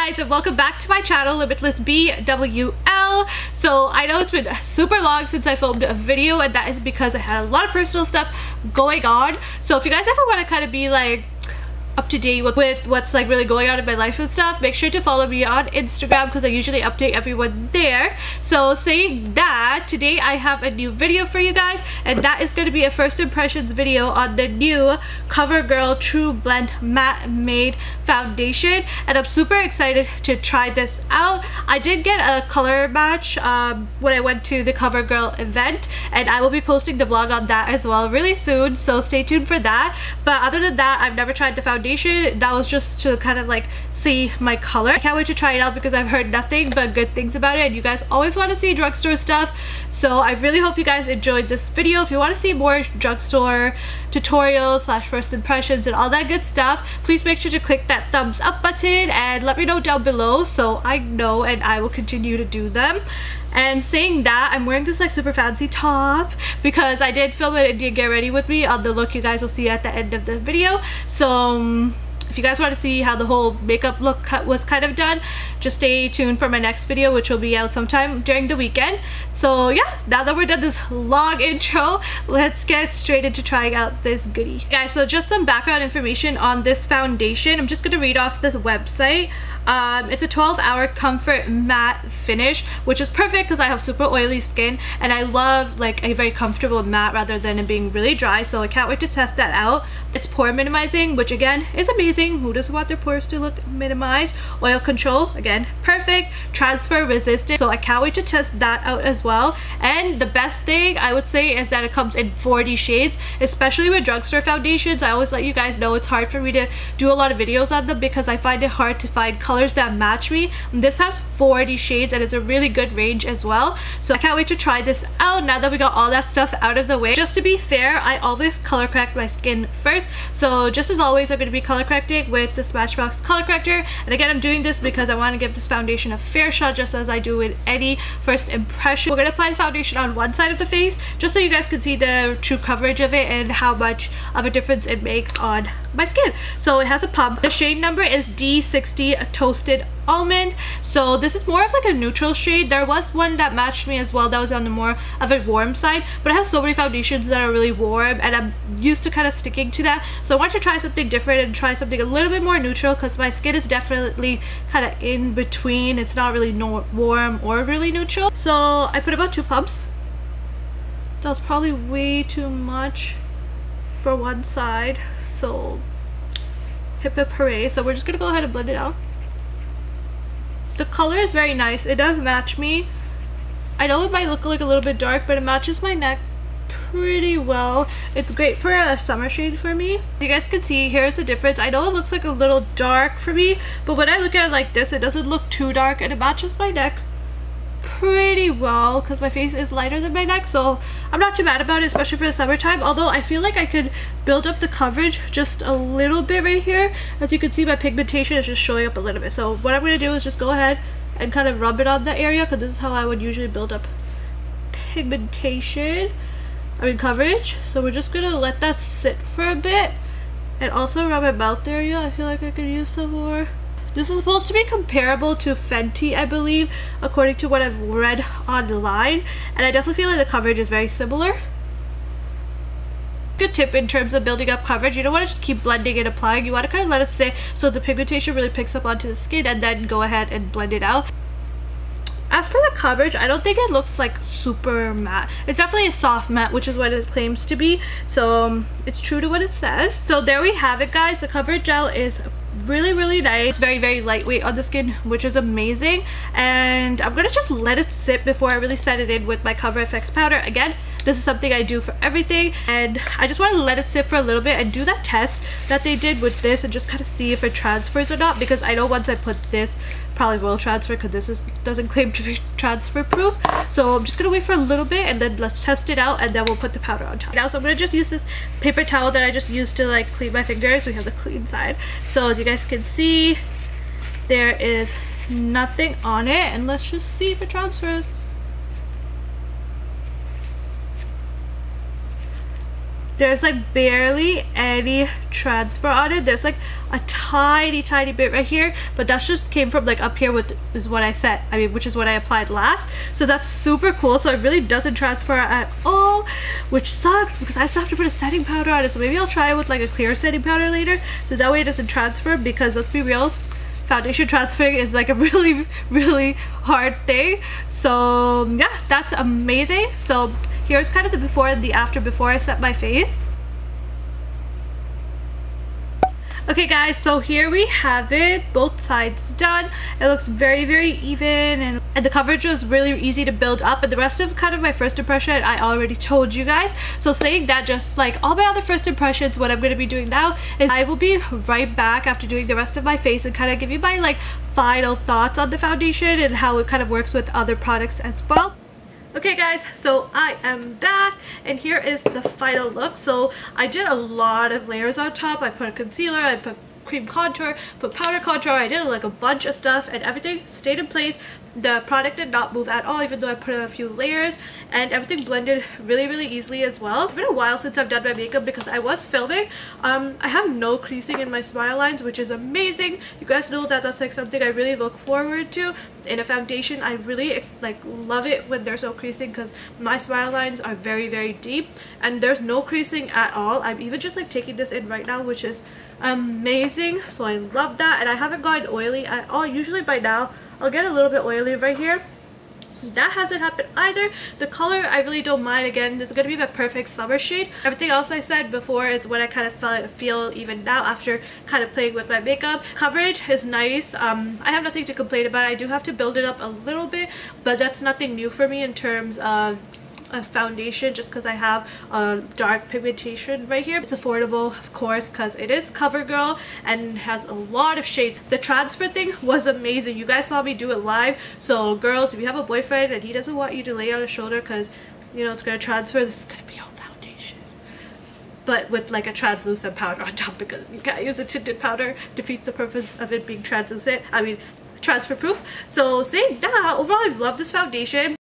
guys, and welcome back to my channel, Limitless BWL. So I know it's been super long since I filmed a video, and that is because I had a lot of personal stuff going on. So if you guys ever want to kind of be like up to date with what's like really going on in my life and stuff, make sure to follow me on Instagram because I usually update everyone there. So saying that, today I have a new video for you guys, and that is going to be a first impressions video on the new COVERGIRL True Blend Matte Made Foundation, and I'm super excited to try this out. I did get a color match when I went to the COVERGIRL event, and I will be posting the vlog on that as well really soon, so stay tuned for that. But other than that, I've never tried the foundation. That was just to kind of like see my color. I can't wait to try it out because I've heard nothing but good things about it, and you guys always want to see drugstore stuff, so I really hope you guys enjoyed this video. If you want to see more drugstore tutorials slash first impressions and all that good stuff, please make sure to click that thumbs up button and let me know down below so I know, and I will continue to do them. And saying that, I'm wearing this like super fancy top because I did film an Indian Get Ready With Me on the look you guys will see at the end of the video. So if you guys want to see how the whole makeup look was kind of done, just stay tuned for my next video, which will be out sometime during the weekend. So yeah, now that we're done this long intro, let's get straight into trying out this goodie. Guys, so just some background information on this foundation. I'm just going to read off the website. It's a 12-hour comfort matte finish, which is perfect because I have super oily skin and I love like a very comfortable matte rather than it being really dry, so I can't wait to test that out. It's pore minimizing, which again is amazing. Who doesn't want their pores to look minimized? Oil control, again perfect. Transfer resistant, so I can't wait to test that out as well. And the best thing I would say is that it comes in 40 shades. Especially with drugstore foundations, I always let you guys know it's hard for me to do a lot of videos on them because I find it hard to find colors that match me. This has 40 shades and it's a really good range as well, so I can't wait to try this out now that we got all that stuff out of the way. Just to be fair, I always color correct my skin first, so just as always I'm going to be color correcting with the Smashbox color corrector. And again, I'm doing this because I want to give this foundation a fair shot, just as I do with any first impression. We're going to apply the foundation on one side of the face just so you guys can see the true coverage of it and how much of a difference it makes on my skin. So it has a pump. The shade number is D60 Toasted Almond, so this is more of like a neutral shade. There was one that matched me as well that was on the more of a warm side, but I have so many foundations that are really warm and I'm used to kind of sticking to that, so I want to try something different and try something a little bit more neutral because my skin is definitely kind of in between. It's not really warm or really neutral, so I put about 2 pumps. That was probably way too much for one side, so hip hip hooray. So we're just gonna go ahead and blend it out. The color is very nice. It does match me. I know it might look like a little bit dark, but it matches my neck pretty well. It's great for a summer shade for me. You guys can see, here's the difference. I know it looks like a little dark for me, but when I look at it like this, it doesn't look too dark and it matches my neck pretty well because my face is lighter than my neck, so I'm not too mad about it, especially for the summertime. Although I feel like I could build up the coverage just a little bit right here. As you can see, my pigmentation is just showing up a little bit, so what I'm going to do is just go ahead and kind of rub it on that area because this is how I would usually build up pigmentation, coverage. So we're just going to let that sit for a bit, and also around my mouth area I feel like I could use some more. This is supposed to be comparable to Fenty, I believe, according to what I've read online, and I definitely feel like the coverage is very similar. Good tip in terms of building up coverage, you don't want to just keep blending and applying. You want to kind of let it sit so the pigmentation really picks up onto the skin, and then go ahead and blend it out. As for the coverage, I don't think it looks like super matte. It's definitely a soft matte, which is what it claims to be, so it's true to what it says. So there we have it, guys. The coverage gel is really nice, very lightweight on the skin, which is amazing, and I'm gonna just let it sit before I really set it in with my Cover FX powder. Again, this is something I do for everything, and I just want to let it sit for a little bit and do that test that they did with this and just kind of see if it transfers or not, because I know once I put this, probably will transfer because this doesn't claim to be transfer proof. So I'm just gonna wait for a little bit and then let's test it out, and then we'll put the powder on top. Now, so I'm gonna just use this paper towel that I just used to like clean my fingers. We have the clean side, so as you guys can see, there is nothing on it, and let's just see if it transfers. there's like barely any transfer on it. There's like a tiny bit right here, but that's just came from like up here, with is what I said, which is what I applied last. So that's super cool. So it really doesn't transfer at all, which sucks because I still have to put a setting powder on it. So maybe I'll try it with like a clear setting powder later, so that way it doesn't transfer, because let's be real, foundation transferring is like a really hard thing. So yeah, that's amazing. So here's kind of the before and the after before I set my face. Okay guys, so here we have it, both sides done. It looks very even, and the coverage was really easy to build up, and the rest of kind of my first impression I already told you guys. So saying that, just like all my other first impressions, what I'm going to be doing now is I will be right back after doing the rest of my face and kind of give you my like final thoughts on the foundation and how it kind of works with other products as well. Okay guys, so I am back and here is the final look. So I did a lot of layers on top. I put a concealer, I put cream contour, put powder contour, I did like a bunch of stuff, and everything stayed in place. The product did not move at all, even though I put a few layers, and everything blended really easily as well. It's been a while since I've done my makeup because I was filming. I have no creasing in my smile lines, which is amazing. You guys know that that's like something I really look forward to in a foundation. I really like love it when there's no creasing, because my smile lines are very deep, and there's no creasing at all. I'm even just like taking this in right now, which is amazing. So I love that, and I haven't gotten oily at all. Usually by now I'll get a little bit oily right here. That hasn't happened either. The color I really don't mind. Again, this is going to be my perfect summer shade. Everything else I said before is what I kind of feel even now after kind of playing with my makeup. Coverage is nice. I have nothing to complain about. I do have to build it up a little bit, but that's nothing new for me in terms of a foundation, just because I have a dark pigmentation right here. It's affordable, of course, because it is COVERGIRL and has a lot of shades. The transfer thing was amazing. You guys saw me do it live. So girls, if you have a boyfriend and he doesn't want you to lay on his shoulder because you know it's going to transfer, this is going to be your foundation, but with like a translucent powder on top, because you can't use a tinted powder. Defeats the purpose of it being translucent, transfer proof. So saying that, overall I love this foundation.